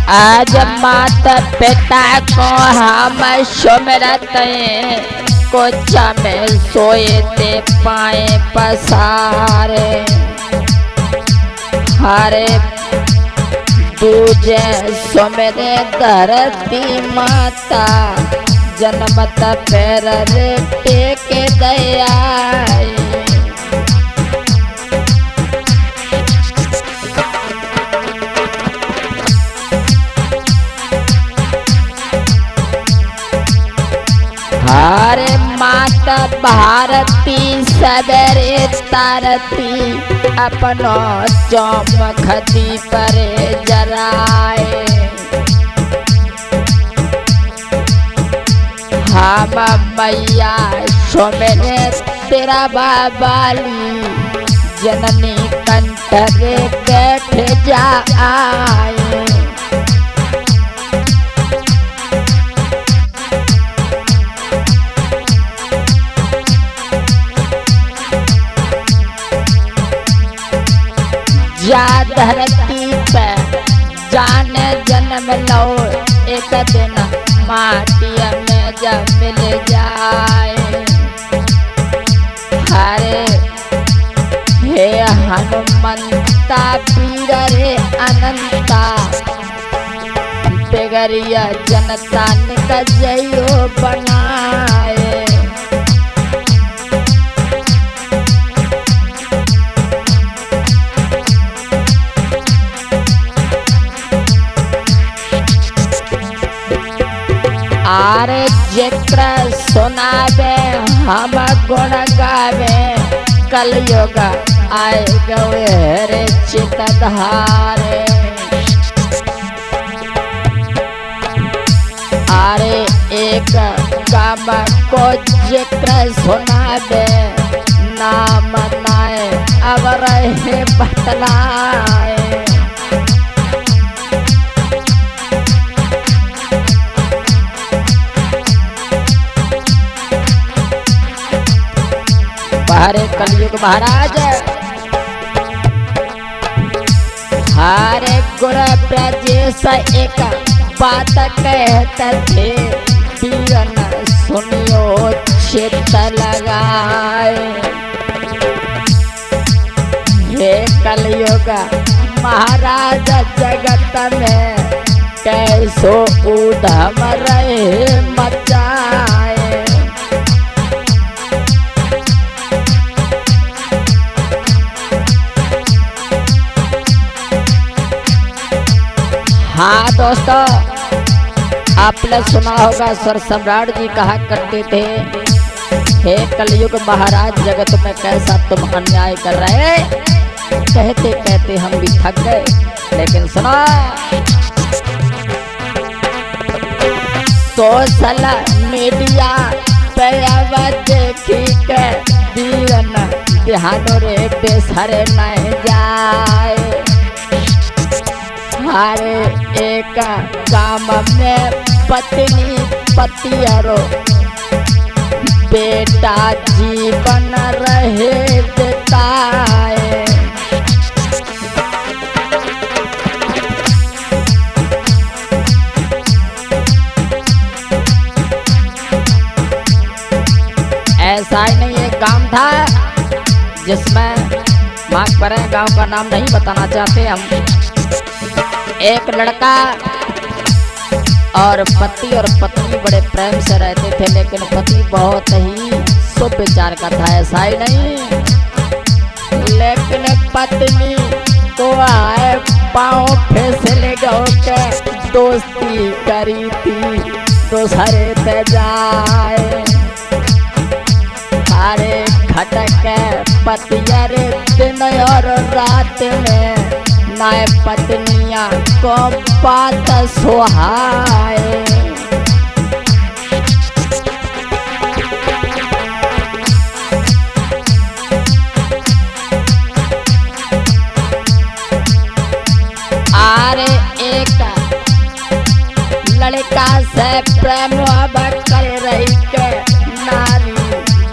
आज माता पिता को हम सुमिरत कुछ में सोए ते पाए पसारे। हरे दूजे सुमिरे धरती माता जन्मत पैर टेक दया। हरे माता भारती सवेरे तारती अपनो चौमुखती पर जराए। हम मैया सुमिरे तेरा बाबाली जननी कंठ रे बैठ जाए। जा धरती पे जाने जन्म लो एक दिन माटी में जब मिल जाए। हरे हे हनुमंता पीर रे अनंता बेगरिया जनता निकजयो बनाए। आरे जेकरा सुनावे हम गुण गावे कलयुग आए गए रे चित धारे। आरे एक काम को जेकरा सुनावे नाम नाए अब रहे बतलाए। हरे कलयुग महाराज हरे गुण ब्रजेश एक बात कहते थे पीरन सुनियो चित लगाए। हे कलयुग महाराज जगत में कैसो उधम रहे मचाए। हाँ दोस्तों, आपने सुना होगा सर सम्राट जी कहा करते थे हे कलयुग महाराज जगत में कैसा तुम अन्याय कर रहे। कहते कहते हम भी थक गए, लेकिन सुना सोशल मीडिया पे देखी के दीन ध्यान रे बेसरे नहीं जाए। हरे एक काम में पत्नी पतियरो बेटा जीवन रहे देताए। ऐसा ही नहीं एक काम था जिसमें माफ करें गांव का नाम नहीं बताना चाहते हम। एक लड़का और पति और पत्नी बड़े प्रेम से रहते थे, लेकिन पति बहुत ही शुभ विचार का था। ऐसा ही नहीं, लेकिन पत्नी को आए पाँव फिसले गो के दोस्ती करी थी दूसरे पे जाए। हरे खटक पतियर दिन और रात में नाय पत्निया को बात सुहाए। आरे एक लड़का से प्रेम कर रही के नारी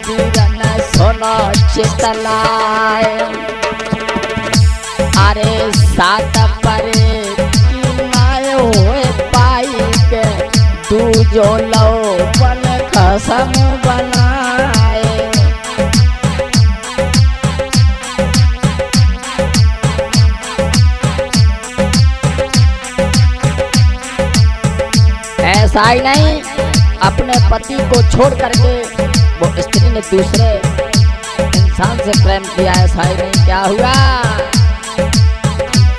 जीवन सुनो चितलाए। अरे सात परे की नाय हो जो लो बन कसम बनाए। ऐसा ही नहीं, अपने पति को छोड़ करके वो स्त्री ने दूसरे इंसान से प्रेम किया। ऐसा ही नहीं, क्या हुआ?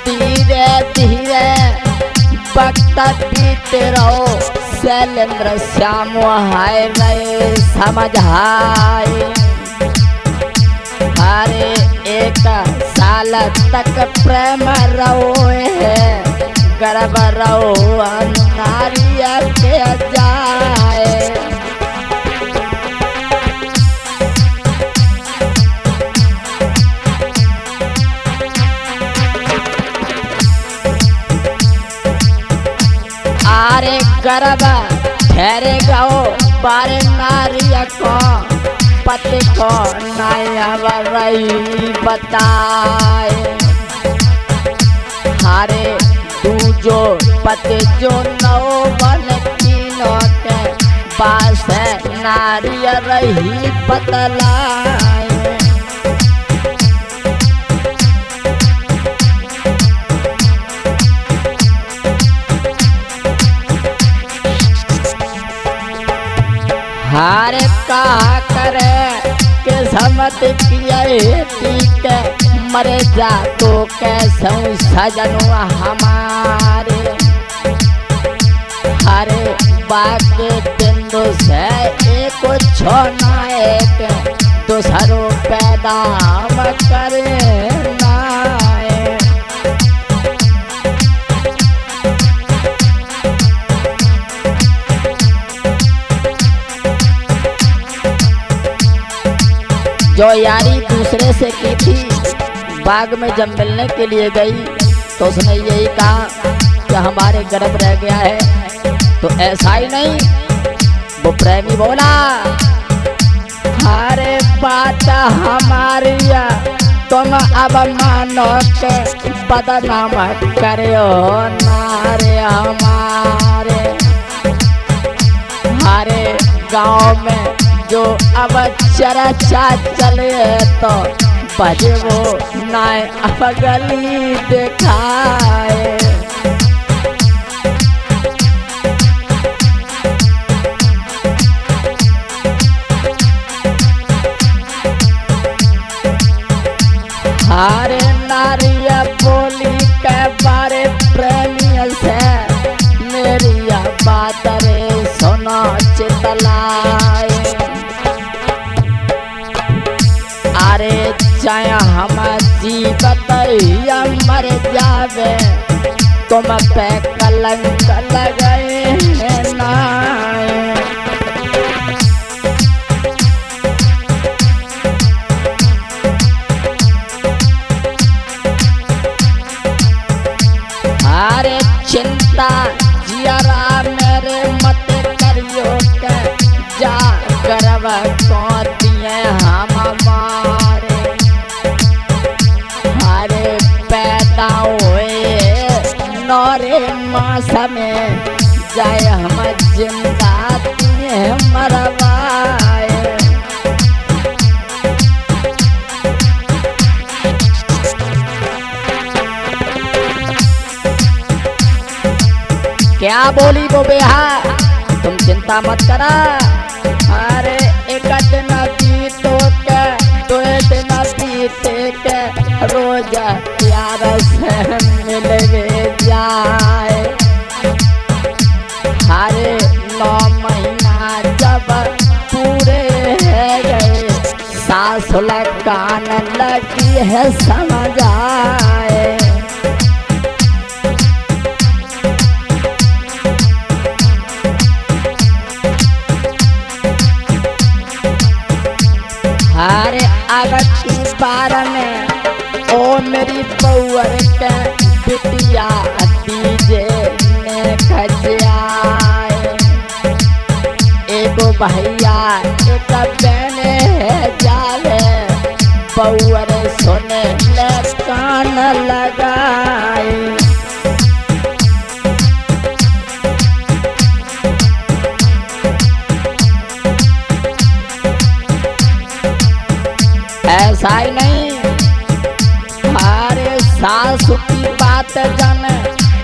धीरे धीरे वक्त बीते रहो, शैलेंद्र श्याम हाय रहे समझ हाय। हरे एक साल तक प्रेम रहो है, गर्भ रहो नारिया के जाए। आरे गर्भ ठहरे गो बारे नारिया को पति को नया रही बताए। हारे तू जो पति जो नौ बन तीनों के पास है नारिया रही बतलाए। हारे कहा करे के समत किया ठीक मरे जा तो कैसे सजनो हमारे। हरे बाके बिंदु से एक छोना एक दूसरों पैदा करे नाए। जो यारी दूसरे से की थी, बाग में जब मिलने के लिए गई तो उसने यही कहा कि हमारे गर्भ रह गया है। तो ऐसा ही नहीं, वो प्रेमी बोला हरे बात हमारी तुम अब मानो के बदनाम करो नारे हमारे। हरे गांव में जो अब चर्चा चले तो बजे वो नाय अब गली दिखाए। हारे नारिया बोली के बारे प्रेमियों से मेरी बात रे सुनो चितलाए। अरे चाहे हम जीवत या मर जावे तुम पे कलंक लगे नाए। अरे चिंता जियरा मेरे मत करियो के जा गर्व को दिए हम हमारे। हरे पैदा हुए नौरे मास में जाए हम जिंदा दिए मरवाए। क्या बोली वो बेहा, तुम चिंता मत करा। अरे एक दिन बीतो के दो दिन बीते के रोज प्यार से मिलवे जाए। हरे 9 महीना जब पूरे है गए सास लगान लगी है समझ आए। हरे अगर की बार में ओ मेरी बउर के बिटिया दीजे ने खजाए। एगो भैया एक बहन है जावे बउर सुने ले कान लगाए। ऐसा ही नहीं, हमारे सासू की बात जाने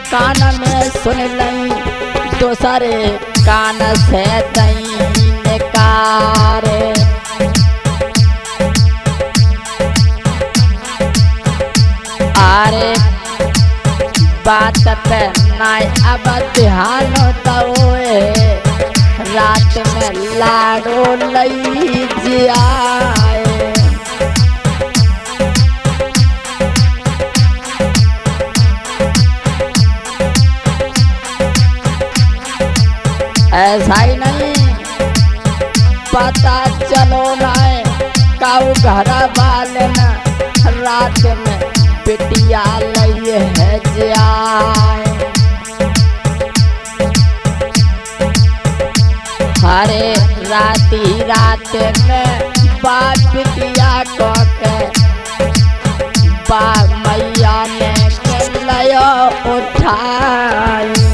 कान में सुन लई, दूसरे कान से दई निकारे। अरे बात पे नाय अब ध्यान दोए, रात में लाडो लई जियाए। ऐसा ही नहीं, पता चलो नाय काऊ घर वाले न रात में बिटिया लई है जाए। हरे रात में बाप बिटिया को के बा मैया ने के लयो उठाई।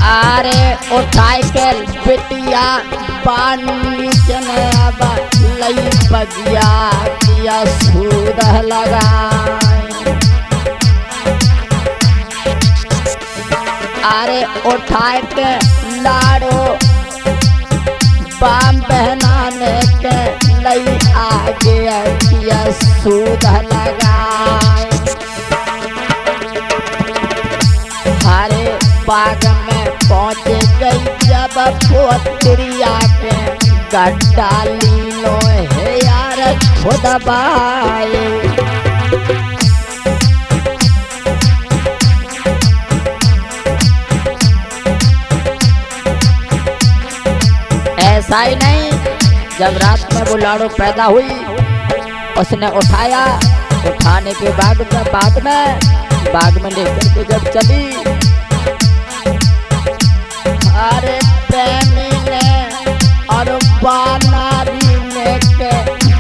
अरे उठाई के बिटिया पानी चने अब लई बगिया किया सूद लगाए। अरे उठाई के लाडो बाम बहनाने के लई आगे किया सूद लगाए। हरे बाग में पहुँच गई जब पोतरिया के गड्ढा लीलो है यार खुद बाए। ऐसा ही नहीं, जब रात में वो लाडो पैदा हुई उसने उठाया, उठाने के बाद बाग में लेकर के जब चली, अरे प्रेमी ने और बानारी ने के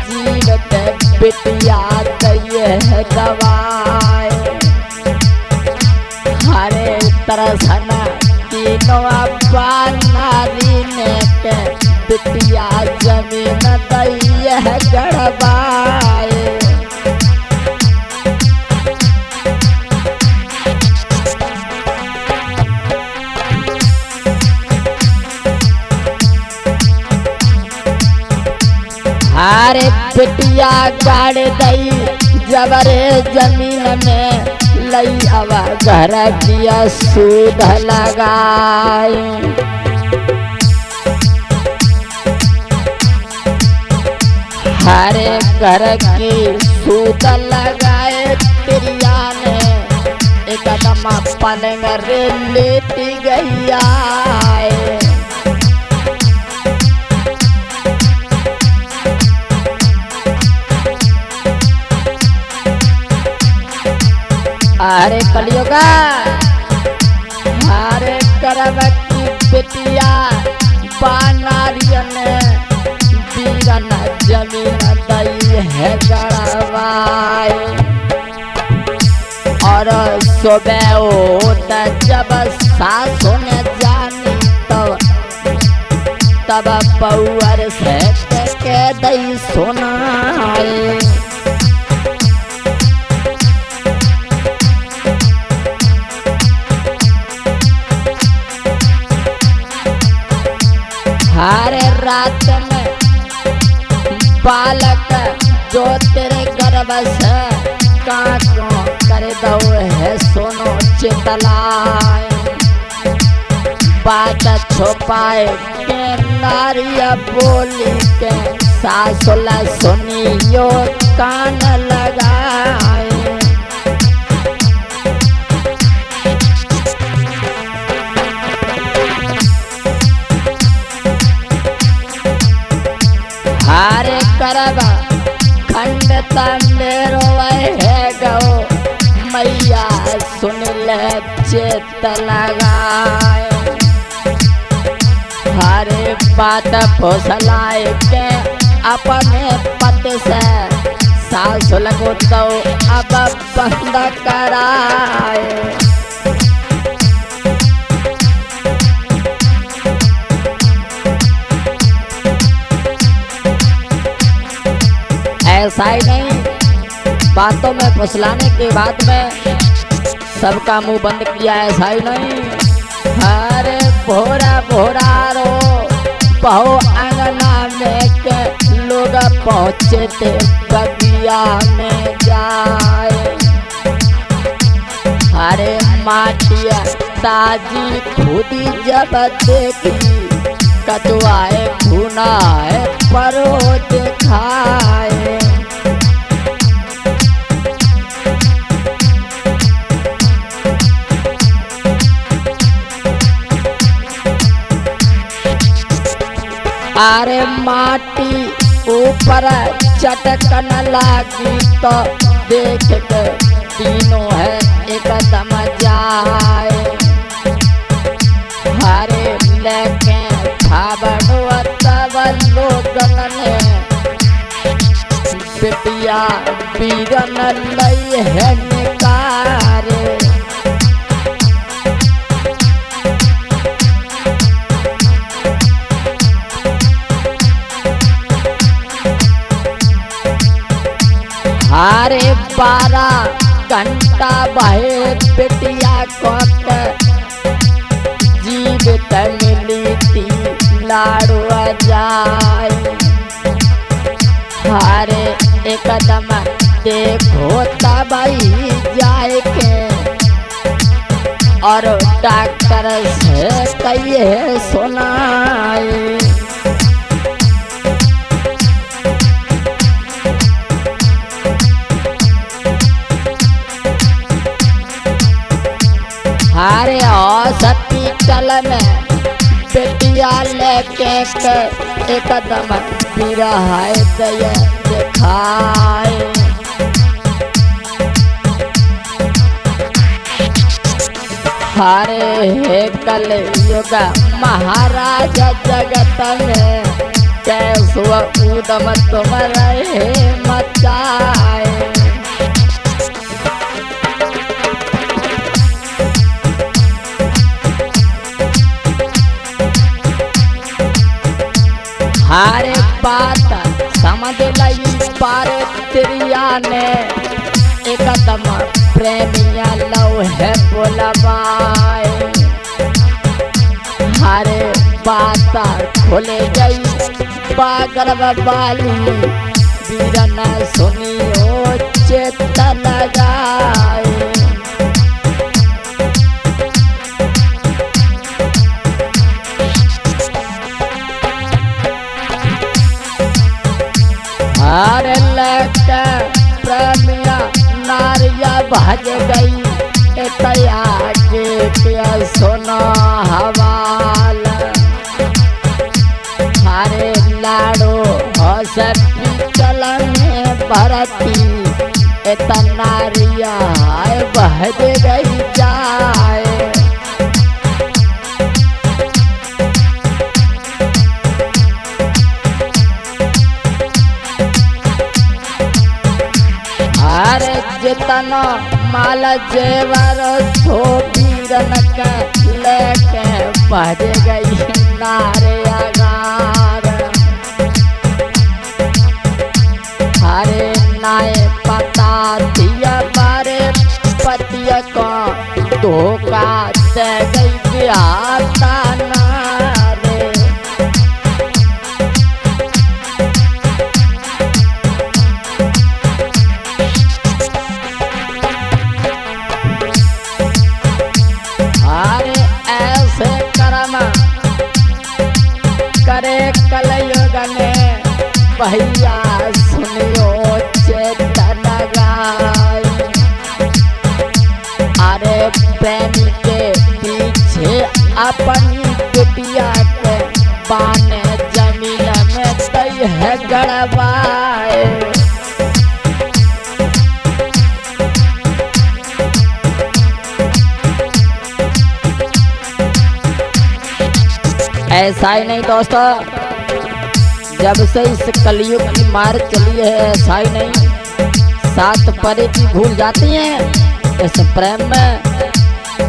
जीवत बिटिया दिए है दवाई। हरे तरसना तीनों बानारी ने के बिटिया जमीन दिए है गड़बाए। अरे बिटिया गाड़ दई जबरे जमीन में लई हवा घर किया सूद लगाए। हरे घर की सूद लगाए तिरिया ने एकदम पलंग रे लेटी गई आए। अरे कलियुगा हरे करब की बिटिया बानारियन बीरन जमीन दई है गड़वाए। और सुबह होत जब सासों ने जानी तब पौअर से के दई सुनाए। हरे रात में बालक जो तेरे गर्भ से काको कर दो है सुनो चितलाए। बात छुपाए के नारिया बोली के सासुला सुनियो कान लगाए। हरे करब खंडता मेरो है गो मैया सुन ले चेत लगाए। हरे बात फुसलाए के अपने पति से सास लगो तो अब बंद कराए। ऐसा ही नहीं, बातों में फुसलाने के बाद में सबका मुंह बंद किया। ऐसा ही नहीं, अरे भोरा भोरा रो बहु अंगना में के लोग पहुँचे थे बगिया में जाए। अरे माटिया ताजी खुदी जब देखी कटवाए भुनाए परो दिखाए। अरे माटी ऊपर चटकन लागी तो देख के तीनों है एकदम जाए। हरे लेके खाबड़ो तब लोगन ने बिटिया बीरन लई है निकारे। अरे 12 घंटा बहे बेटिया को जीवित मिली थी लाड़ू जाए। अरे एकदम देखो तबही जाए के और डॉक्टर से कहिए सुनाए। अरे हॉस्पिटल में बेटिया लेके एकदम बिरहाए दया दिखाए। अरे कल युग महाराज जगत में कैसो उदम तुम रहे मचाए। हरे बात समझ लई पार तिरिया ने एकदम प्रेमिया लव है बोलवाए। हरे बात खोले गई पागल वाली बीरन सुनियो चेतन गाए। अरे लेके प्रेमिया नारिया भाग गई तया के सोना हवाल। अरे लाड़ो हॉस्पिटल में भर्ती नारिया भाग गई जाए। अरे जितना माल जेवर सो बीरन के लेके भज गई नारे अगार। अरे नाए पता दिया बारे पतिया को धोखा दे गई बिहाता नारे। करे कलयुग ने भैया सुनियो चेतन गाए। अरे प्रेमी के पीछे अपनी बिटिया के पाने जमीन में तय है गड़वाए। ऐसा ही नहीं दोस्तों, जब से इस कलयुग की मार चली है ऐसा ही नहीं, सात परी भी भूल जाती हैं इस प्रेम में।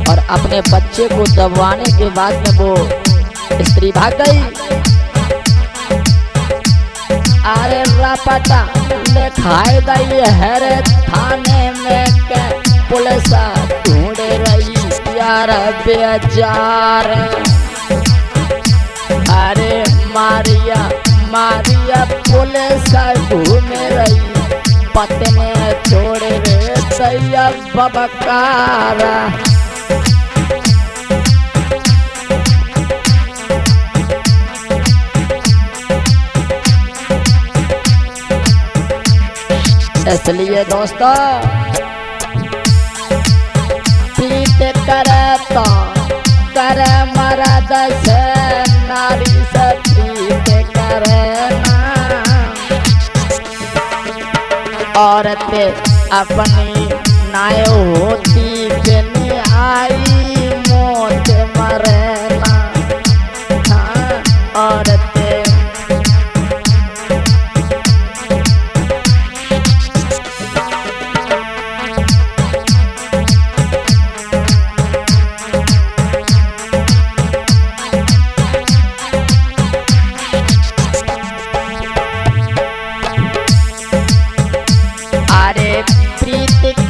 और अपने बच्चे को दबाने के बाद में वो स्त्री भाग गई। अरे रापता लिखाई गई है रे थाने में के पुलिस ढूंढ रही यार बेजार। अरे मारिया मारिया पुलिस घूम रही पत्नी छोड़ रे सैया बबकारा। इसलिए दोस्तों प्रीत करे तो करे मर्द से नारी से प्रीत करे ना। औरतें अपनी नाय होती बिन आई मौत मरे ना। हाँ, औरतें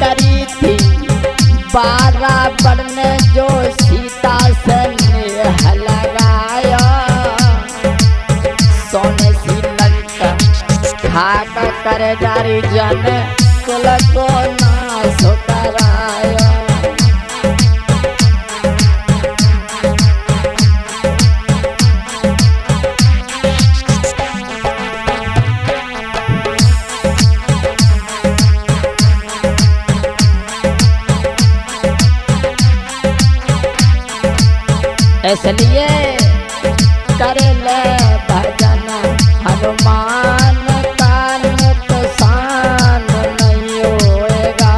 करी थी बराबर ने जो सीता से नेह लगाया। सोने सी लंका खाक कर डारी जन कुल को नाश कराया। इसलिए कर ले भजन हनुमान का नुकसान नहीं होएगा।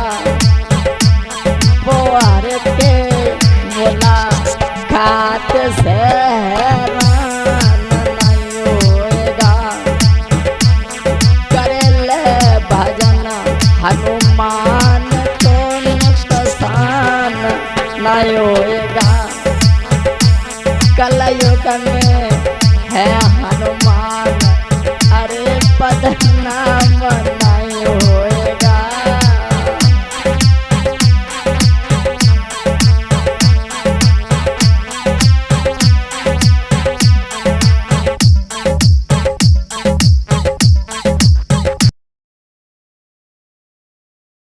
वो हर के मुलाकात से हैरान नहीं होएगा। कर ले भजन हनुमान को नुकसान नहीं होएगा। कलयुग में है हनुमान अरे बदनाम